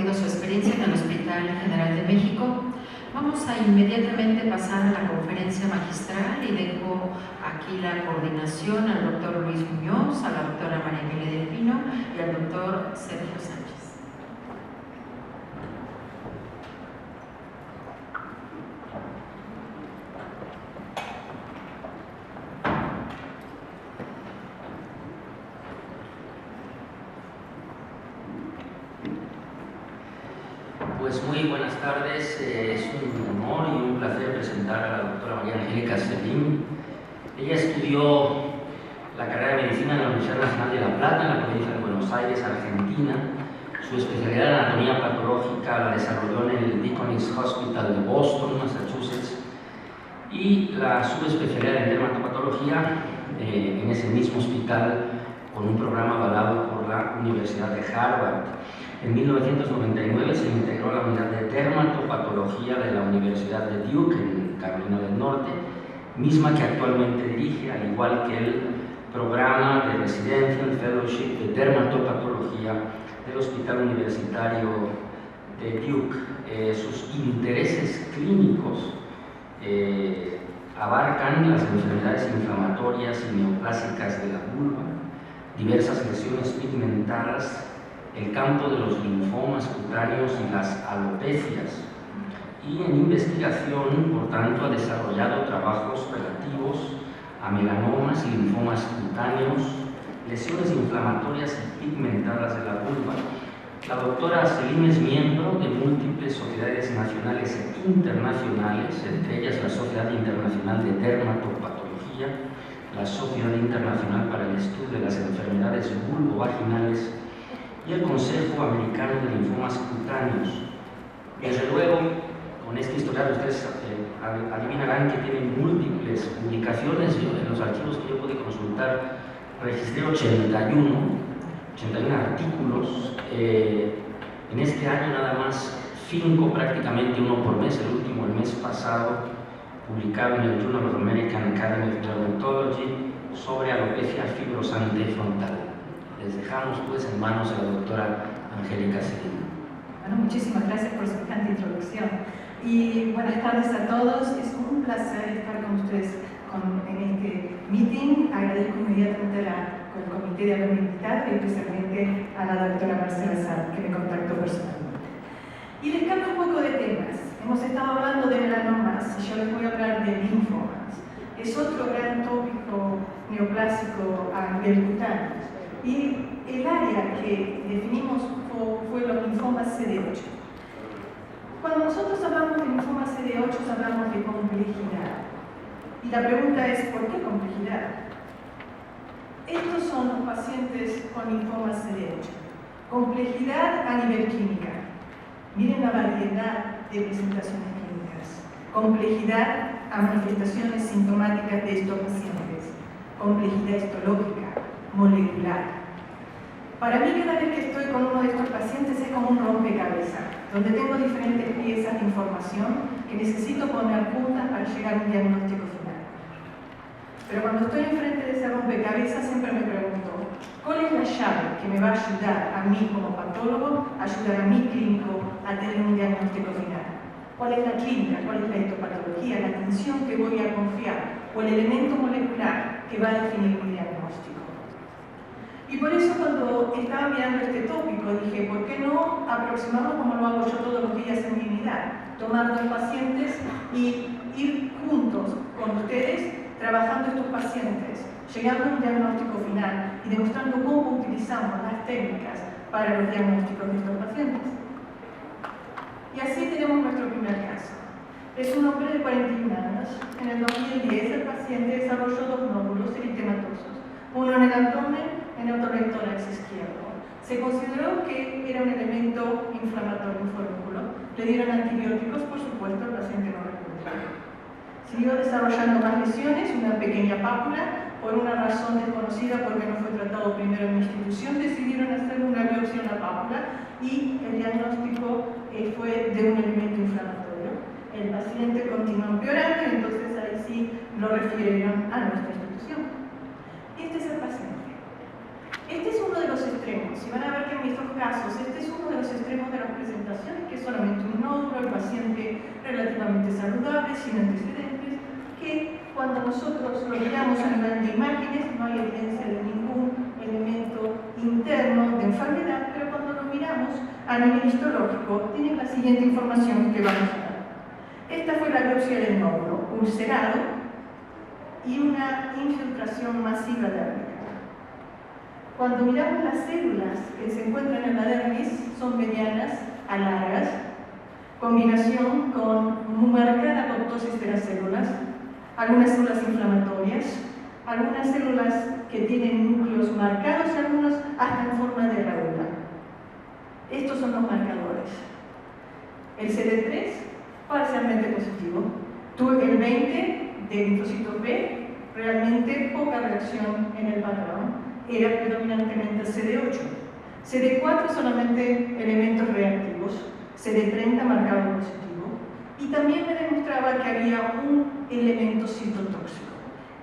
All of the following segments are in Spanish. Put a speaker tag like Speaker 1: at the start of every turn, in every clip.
Speaker 1: compartido su experiencia en el Hospital General de México. Vamos a inmediatamente pasar a la conferencia magistral y dejo aquí la coordinación al doctor Luis Muñoz, a la doctora María Emilia Delfino y al doctor Sergio Sánchez.
Speaker 2: Pues muy buenas tardes, es un honor y un placer presentar a la doctora María Angélica Selim. Ella estudió la carrera de Medicina en la Universidad Nacional de La Plata, en la provincia de Buenos Aires, Argentina. Su especialidad en anatomía patológica la desarrolló en el Deaconess Hospital de Boston, Massachusetts, y la subespecialidad en dermatopatología en ese mismo hospital con un programa avalado por la Universidad de Harvard. En 1999 se integró a la unidad de dermatopatología de la Universidad de Duke, en Carolina del Norte, misma que actualmente dirige, al igual que el programa de residencia, el fellowship de dermatopatología del Hospital Universitario de Duke. Sus intereses clínicos abarcan las enfermedades inflamatorias y neoplásicas de la vulva, diversas lesiones pigmentadas, el campo de los linfomas cutáneos y las alopecias, y en investigación, por tanto, ha desarrollado trabajos relativos a melanomas y linfomas cutáneos, lesiones inflamatorias y pigmentadas de la vulva. La doctora Selim es miembro de múltiples sociedades nacionales e internacionales, entre ellas la Sociedad Internacional de Dermatopatología, la Sociedad Internacional para el Estudio de las Enfermedades Vulvovaginales y el Consejo Americano de Linfomas Cutáneos. Desde luego, con este historial ustedes adivinarán que tienen múltiples publicaciones. Yo, en los archivos que yo pude consultar, registré 81 artículos. En este año nada más 5, prácticamente uno por mes, el último el mes pasado, publicado en el Journal of American Academy of Dermatology sobre alopecia fibrosante frontal. Les dejamos pues en manos de la doctora Angélica Selim.
Speaker 3: Bueno, muchísimas gracias por semejante introducción y buenas tardes a todos. Es un placer estar con ustedes en este meeting. Agradezco inmediatamente con el comité de haberme invitado y especialmente a la doctora Marcela Sá, que me contactó personalmente. Y les cambio un poco de temas. Hemos estado hablando de melanomas y yo les voy a hablar de linfomas. Es otro gran tópico neoplásico a nivel cutáneo. Y el área que definimos fue los linfomas CD8. Cuando nosotros hablamos de linfomas CD8 hablamos de complejidad. Y la pregunta es, ¿por qué complejidad? Estos son los pacientes con linfomas CD8. Complejidad a nivel clínica. Miren la variedad de presentaciones clínicas. Complejidad a manifestaciones sintomáticas de estos pacientes. Complejidad histológica, molecular. Para mí, cada vez que estoy con uno de estos pacientes es como un rompecabezas, donde tengo diferentes piezas de información que necesito poner juntas para llegar a un diagnóstico final. Pero cuando estoy enfrente de ese rompecabezas siempre me pregunto, ¿cuál es la llave que me va a ayudar a mí como patólogo, a ayudar a mi clínico a tener un diagnóstico final? ¿Cuál es la clínica? ¿Cuál es la histopatología? ¿La atención que voy a confiar? ¿O el elemento molecular que va a definir mi diagnóstico? Y por eso cuando estaba mirando este tópico dije, ¿por qué no aproximarlo como lo hago yo todos los días en mi unidad? Tomar 2 pacientes y ir juntos con ustedes trabajando estos pacientes, llegando a un diagnóstico final y demostrando cómo utilizamos las técnicas para los diagnósticos de estos pacientes. Y así tenemos nuestro primer caso. Es un hombre de 41 años. En el 2010 el paciente desarrolló 2 nódulos eritematosos, uno en el abdomen, en el otorrinolaringos izquierdo. Se consideró que era un elemento inflamatorio, un folículo. Le dieron antibióticos, por supuesto, el paciente no recuperó. Siguió desarrollando más lesiones, una pequeña pápula. Por una razón desconocida, porque no fue tratado primero en mi institución, decidieron hacer una biopsia en la pápula y el diagnóstico fue de un elemento inflamatorio. El paciente continuó empeorando y entonces ahí sí lo refirieron a nuestra institución. Este es el paciente. Este es uno de los extremos, y van a ver que en estos casos, este es uno de los extremos de los presentaciones. solamente un nódulo, el paciente relativamente saludable, sin antecedentes, que cuando nosotros lo miramos a nivel de imágenes no hay evidencia de ningún elemento interno de enfermedad, pero cuando lo miramos a nivel histológico tiene la siguiente información que vamos a ver. Esta fue la biopsia del nódulo, ulcerado y una infiltración masiva dérmica. Cuando miramos las células que se encuentran en la dermis, son medianas a largas, combinación con muy marcada apoptosis de las células, algunas células inflamatorias, algunas células que tienen núcleos marcados y algunos hasta en forma de herradura. Estos son los marcadores. El CD3, parcialmente positivo. El 20 de linfocitos B, realmente poca reacción en el patrón. Era predominantemente CD8. CD4 solamente elementos reactivos, CD30 marcado positivo, y también me demostraba que había un elemento citotóxico.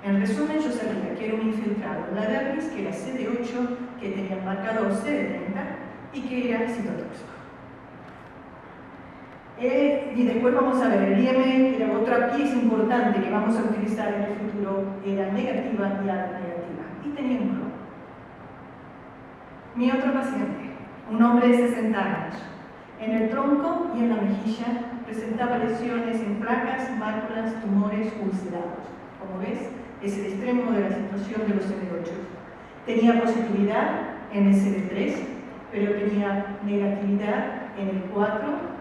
Speaker 3: En resumen, yo sabía que era un infiltrado en la dermis, que era CD8, que tenía marcador CD30 y que era citotóxico. Y después vamos a ver el IM, que era otra pieza importante que vamos a utilizar en el futuro, era negativa y alta negativa, y tenía un clon. Mi otro paciente, un hombre de 60 años, en el tronco y en la mejilla presentaba lesiones en placas, máculas, tumores ulcerados. Como ves, es el extremo de la situación de los CD8. Tenía positividad en el CD3, pero tenía negatividad en el 4,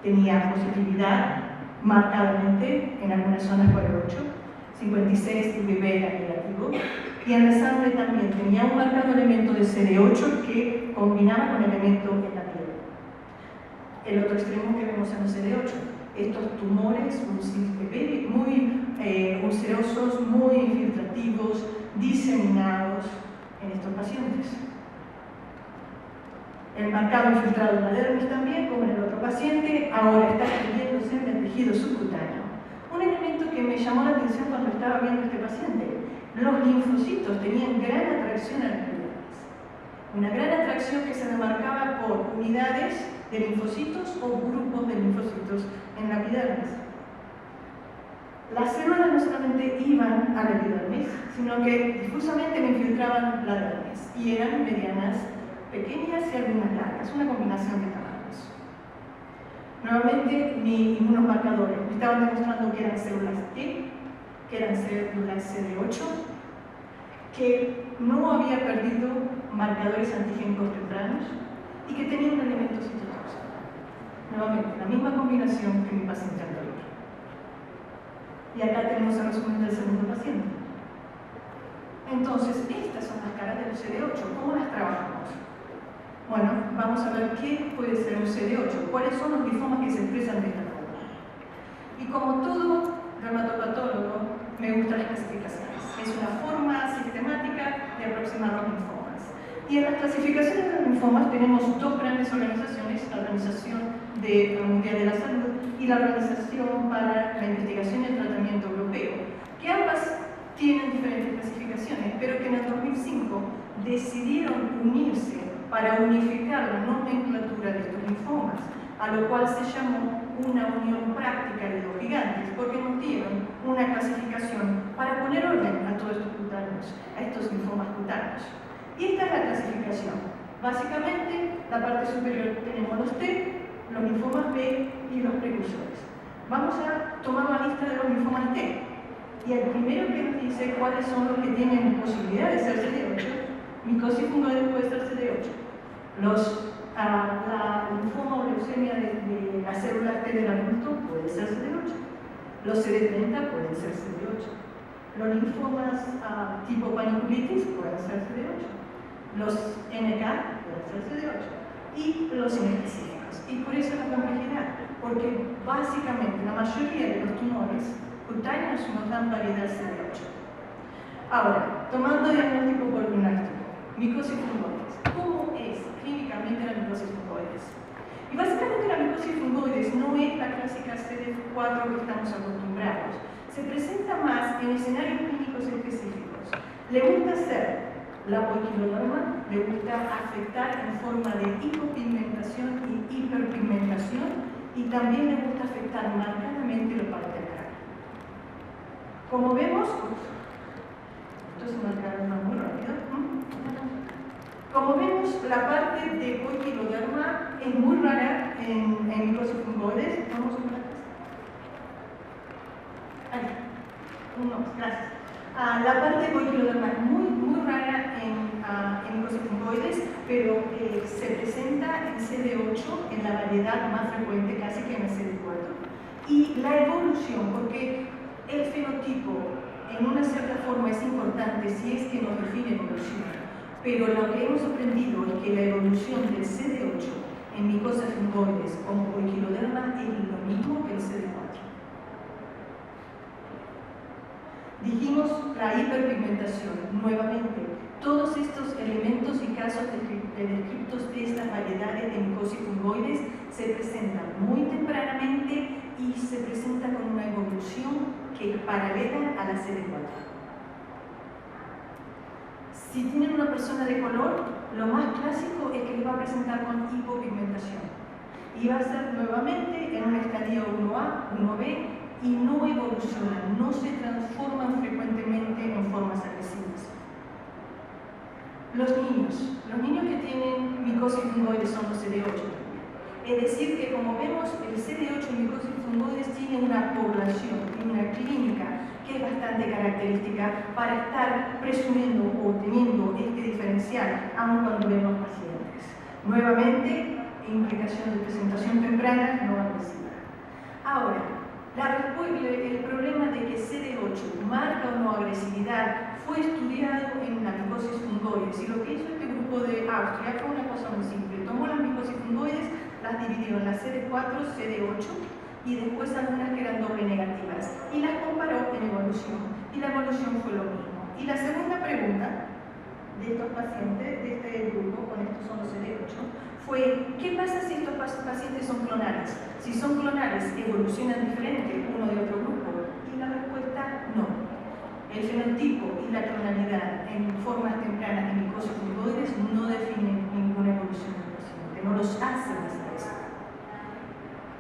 Speaker 3: tenía positividad marcadamente en algunas zonas por el 8, 56 IBB era negativo, y en la sangre también tenía un marcado elemento de CD8 que combinaba con elemento en la piel. El otro extremo que vemos en el CD8, estos tumores muy ulcerosos, muy infiltrativos, diseminados en estos pacientes. El marcado infiltrado en la dermis también, como en el otro paciente, ahora está extendiéndose en el tejido subcutáneo. Un elemento que me llamó la atención cuando estaba viendo a este paciente. Los linfocitos tenían gran atracción a las epidermis. Una gran atracción que se demarcaba por unidades de linfocitos o grupos de linfocitos en la epidermis. Las células no solamente iban a la epidermis, sino que difusamente me infiltraban la dermis y eran medianas, pequeñas y algunas largas, una combinación de tamaños. Nuevamente, mis inmunomarcadores me estaban demostrando que eran células T, que eran células CD8, que no había perdido marcadores antigénicos tempranos y que tenían un elemento citotóxico. Nuevamente, la misma combinación que mi paciente anterior. Y acá tenemos el resumen del segundo paciente. Entonces, estas son las caras de los CD8. ¿Cómo las trabajamos? Bueno, vamos a ver qué puede ser un CD8, cuáles son los linfomas que se expresan de esta forma. Y como todo dermatopatólogo, me gustan las clasificaciones. Es una forma sistemática de aproximar los linfomas. Y en las clasificaciones de los linfomas tenemos dos grandes organizaciones, la Organización Mundial de la Salud y la Organización para la Investigación y el Tratamiento Europeo, que ambas tienen diferentes clasificaciones, pero que en el 2005 decidieron unirse para unificar la nomenclatura de estos linfomas, a lo cual se llamó una unión práctica de los gigantes, porque nos dieron una clasificación para poner orden a todos estos cutáneos, a estos linfomas cutáneos. Y esta es la clasificación. Básicamente, la parte superior tenemos los T, los linfomas B y los precursores. Vamos a tomar la lista de los linfomas T. Y el primero que nos dice cuáles son los que tienen posibilidad de ser CD8, micosis fungoides puede ser CD8. La linfoma o leucemia de las células T del adulto puede ser CD8. Los CD30 pueden ser CD8. Los linfomas tipo paniculitis pueden ser CD8. Los NK pueden ser CD8. Y los inespecíficos. Y por eso la complejidad, porque básicamente la mayoría de los tumores cutáneos nos dan variedad CD8. Ahora, tomando diagnóstico por diagnóstico, micosis fungoides. ¿Cómo es clínicamente la micosis fungoides? Y básicamente la micosis fungoides no es la clásica CD4 que estamos acostumbrados. Se presenta más en escenarios clínicos específicos. Le gusta ser la poiquiloderma, le gusta afectar en forma de hipopigmentación y hiperpigmentación también le gusta afectar marcadamente la parte de acá. Como vemos, esto se marcaron muy rápido. Como vemos, la parte de poikiloderma es muy rara en micoses fungoides. Vamos a ver. No, gracias. La parte de poikiloderma es muy rara en micoses fungoides, pero se presenta en CD8 en la variedad más frecuente, casi que en el CD4. Y la evolución, porque el fenotipo en una cierta forma es importante si es que nos define evolución. Pero lo que hemos aprendido es que la evolución del CD8 en micoses fungoides como poikiloderma es lo mismo que el CD4. Dijimos la hiperpigmentación. Nuevamente, todos estos elementos y casos descritos de estas variedades de micosis fungoides se presentan muy tempranamente y se presentan con una evolución que es paralela a la CD4. Si tienen una persona de color, lo más clásico es que les va a presentar con hipopigmentación. Y va a ser nuevamente en un estadio 1A, 1B, y no evolucionan, no se transforman frecuentemente en formas agresivas. Los niños que tienen micosis fungoides son los CD8. Es decir, que como vemos, el CD8 en micosis fungoides tiene una población, tiene una clínica que es bastante característica para estar presumiendo o teniendo este diferencial, aun cuando vemos pacientes. Nuevamente, implicación de presentación temprana no agresiva. Ahora, el problema de que CD8 marca o no agresividad fue estudiado en la micosis fungoides, y lo que hizo este grupo de Austria fue una cosa muy simple. Tomó las micosis fungoides, las dividió en la CD4, CD8 y después algunas que eran doble negativas y las comparó en evolución, y la evolución fue lo mismo. Y la segunda pregunta de estos pacientes, de este grupo, con estos son los CD8, fue ¿qué pasa si estos pacientes son clonales? Si son clonales, ¿evolucionan diferente uno de otro grupo? Y la respuesta no. El fenotipo y la clonalidad en formas tempranas de micosis fungoides no definen ninguna evolución del paciente, no los hacen hacer eso.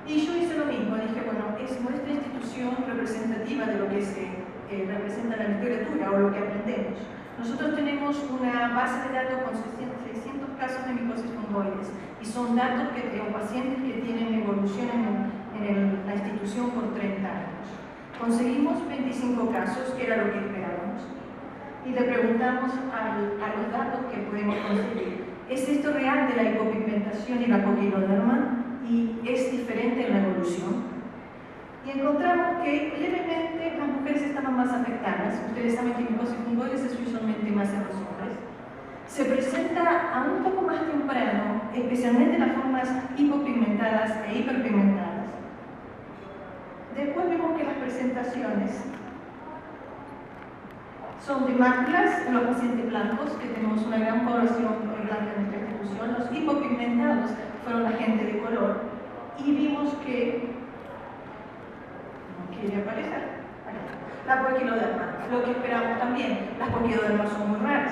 Speaker 3: Y yo hice lo mismo, dije, bueno, es nuestra institución representativa de lo que se representa la literatura o lo que aprendemos. Nosotros tenemos una base de datos con 600 casos de micosis fungoides y son datos de pacientes que tienen evolución en la institución por 30 años. Conseguimos 25 casos, que era lo que esperábamos, y le preguntamos a los datos que podemos conseguir: ¿es esto real de la hipopigmentación y la poikiloderma? ¿Y es diferente en la evolución? Y encontramos que levemente las mujeres estaban más afectadas. Ustedes saben que micosis fungoides es usualmente más en los hombres. Se presenta a un poco más temprano, especialmente las formas hipopigmentadas e hiperpigmentadas. Después vemos que las presentaciones son de máculas en los pacientes blancos, que tenemos una gran población blanca en nuestra institución. Los hipopigmentados fueron la gente de color, y vimos que no quiere aparecer la poikiloderma, lo que esperamos también. Las poikilodermas son muy raras,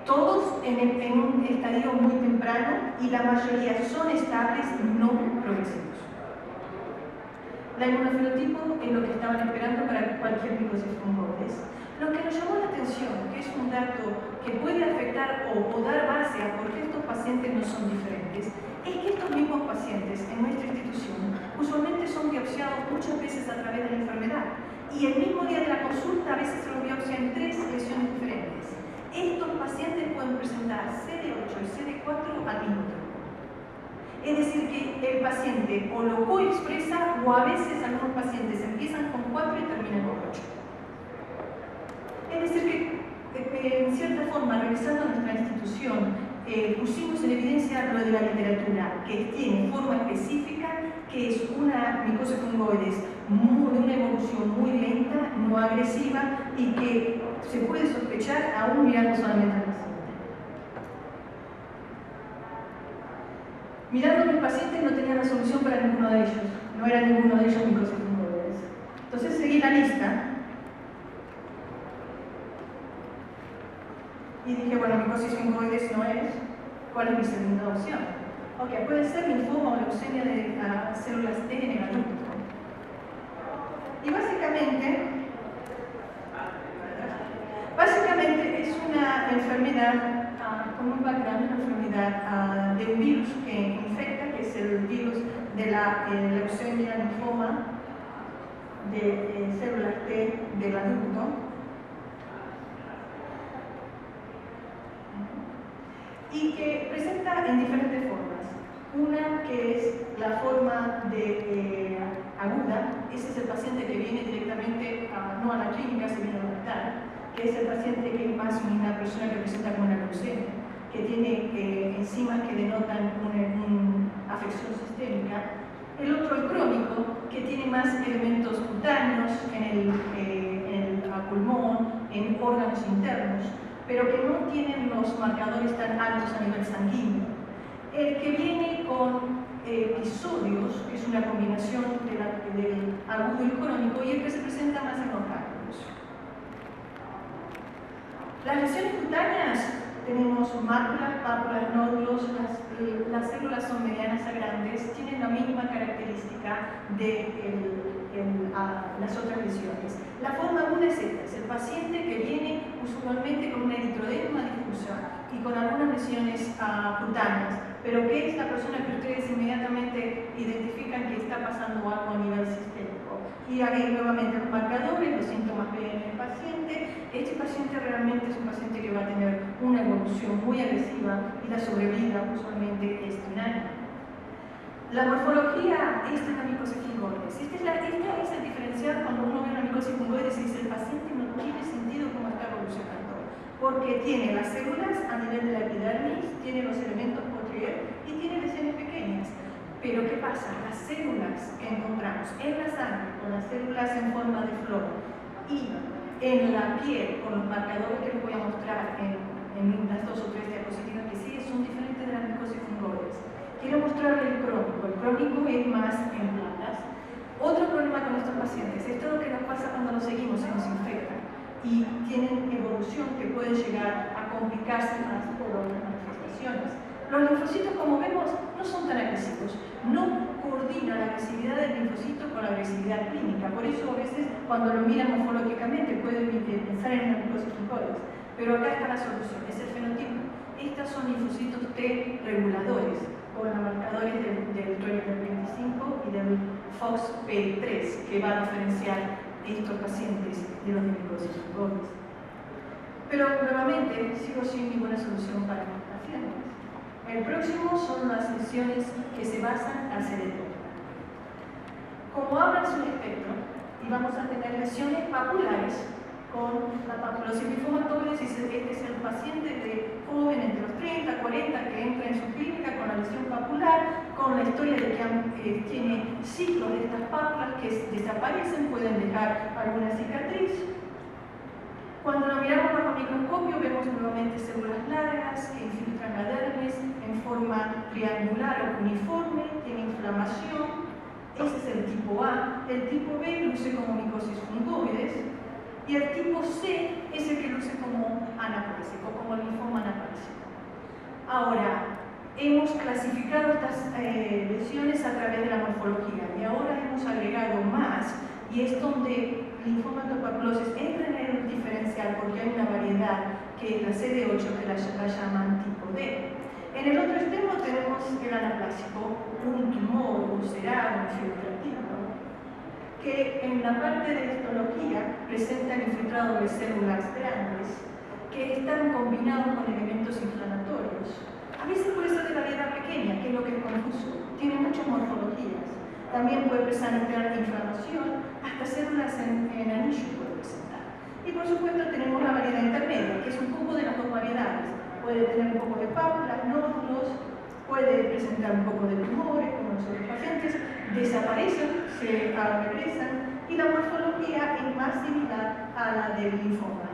Speaker 3: todos en un estadio muy temprano, y la mayoría son estables, no progresivos. La inmunofenotipo es lo que estaban esperando para cualquier micosis fungoides. Lo que nos llamó la atención, que es un dato que puede afectar o dar base a por qué estos pacientes no son diferentes, es que estos mismos pacientes en nuestra institución usualmente son biopsiados muchas veces a través de la enfermedad, y el mismo día de la consulta a veces se los biopsian 3 lesiones diferentes. Estos pacientes pueden presentar CD8 y CD4 al mismo tiempo. Es decir, que el paciente o lo coexpresa, o a veces algunos pacientes empiezan con 4 y terminan con 8. Es decir, que en cierta forma, revisando nuestra institución, pusimos en evidencia lo de la literatura, que tiene forma específica, que es una micosis fungoides de una evolución muy lenta, no agresiva, y que se puede sospechar aún mirando solamente al paciente. Mirando a mis pacientes no tenía resolución para ninguno de ellos, no era ninguno de ellos micosis fungoides. Entonces seguí la lista y dije, bueno, micosis fungoides no es, ¿cuál es mi segunda opción? Ok, puede ser linfoma o leucemia de células T en el adulto. Y básicamente es una enfermedad con un background, una enfermedad de un virus que infecta, que es el virus de la leucemia linfoma de células T del adulto. Y que presenta en diferentes formas. Una que es la forma de aguda, ese es el paciente que viene directamente, no a la clínica, se viene al hospital, que es el paciente que es más una persona que presenta con una leucemia, que tiene enzimas que denotan una afección sistémica. El otro, el crónico, que tiene más elementos cutáneos en el pulmón, en órganos internos, pero que no tienen los marcadores tan altos a nivel sanguíneo. El que viene con episodios, que es una combinación del agudo y crónico, y el que se presenta más en los cálculos. Las lesiones cutáneas, tenemos máculas, pápulas, nódulos, las células son medianas a grandes, tienen la misma característica de las otras lesiones. La forma aguda es esta, es el paciente que viene usualmente con una eritroderma difusa y con algunas lesiones cutáneas, pero que es la persona que ustedes inmediatamente identifican que está pasando algo a nivel sistémico. Y ahí nuevamente los marcadores, los síntomas ven en el paciente. Este paciente realmente es un paciente que va a tener una evolución muy agresiva y la sobrevida usualmente es de un año. La morfología es de una micosis fungoides. Esta es el diferencial cuando uno ve una micosis fungoides y dice el paciente no tiene sentido cómo está evolucionando, porque tiene las células a nivel de la epidermis, tiene los elementos posteriores y tiene lesiones pequeñas. Pero ¿qué pasa? Las células que encontramos en la sangre, con las células en forma de flor, y en la piel, con los marcadores que les voy a mostrar en las 2 o 3 diapositivas que siguen, son diferentes de las micosis fungoides. Quiero mostrarles el crónico. El crónico es más en plantas. Otro problema con estos pacientes es todo lo que nos pasa cuando los seguimos, se nos infectan y tienen evolución que puede llegar a complicarse más por otras manifestaciones. Los linfocitos, como vemos, no son tan agresivos. No coordina la agresividad del linfocito con la agresividad clínica. Por eso a veces cuando lo miran morfológicamente pueden pensar en una micosis fungoides. Pero acá está la solución, es el fenotipo. Estos son linfocitos T reguladores, con los marcadores del Toyer 25 y del FOXP3, que va a diferenciar estos pacientes de los de micosis fungoides. Pero nuevamente sigo sin ninguna solución para los pacientes. El próximo son las lesiones que se basan en CD2. Como hablan es un espectro, y vamos a tener lesiones papulares con la papulosis linfomatoides, y este es el paciente de joven entre los 30, 40 que entra en su clínica con la lesión papular, con la historia de que tiene ciclos de estas pápulas que desaparecen, pueden dejar alguna cicatriz. Cuando lo miramos bajo microscopio vemos nuevamente células largas que infiltran la dermis en forma triangular o uniforme, tiene inflamación. Ese es el tipo A. El tipo B luce como micosis fungoides y el tipo C es el que luce como anaplásico, como linfoma anaplásico. Ahora, hemos clasificado estas lesiones a través de la morfología y ahora hemos agregado más, y es donde linfoma papulosis entra en el diferencial porque hay una variedad que es la CD8 que la llaman tipo D. En el otro extremo tenemos el anaplásico, un tumor ulcerado, infiltrativo, que en la parte de histología presenta el infiltrado de células grandes que están combinados con elementos inflamatorios. A veces puede ser de variedad pequeña, que es lo que es confuso, tiene muchas morfologías. También puede presentar inflamación, hasta células en anillo puede presentar. Y por supuesto tenemos la variedad intermedia, que es un poco de las dos variedades. Puede tener un poco de pápulas, nódulos, puede presentar un poco de tumores, como los otros pacientes, desaparecen, se regresan, y la morfología es más similar a la del linfoma.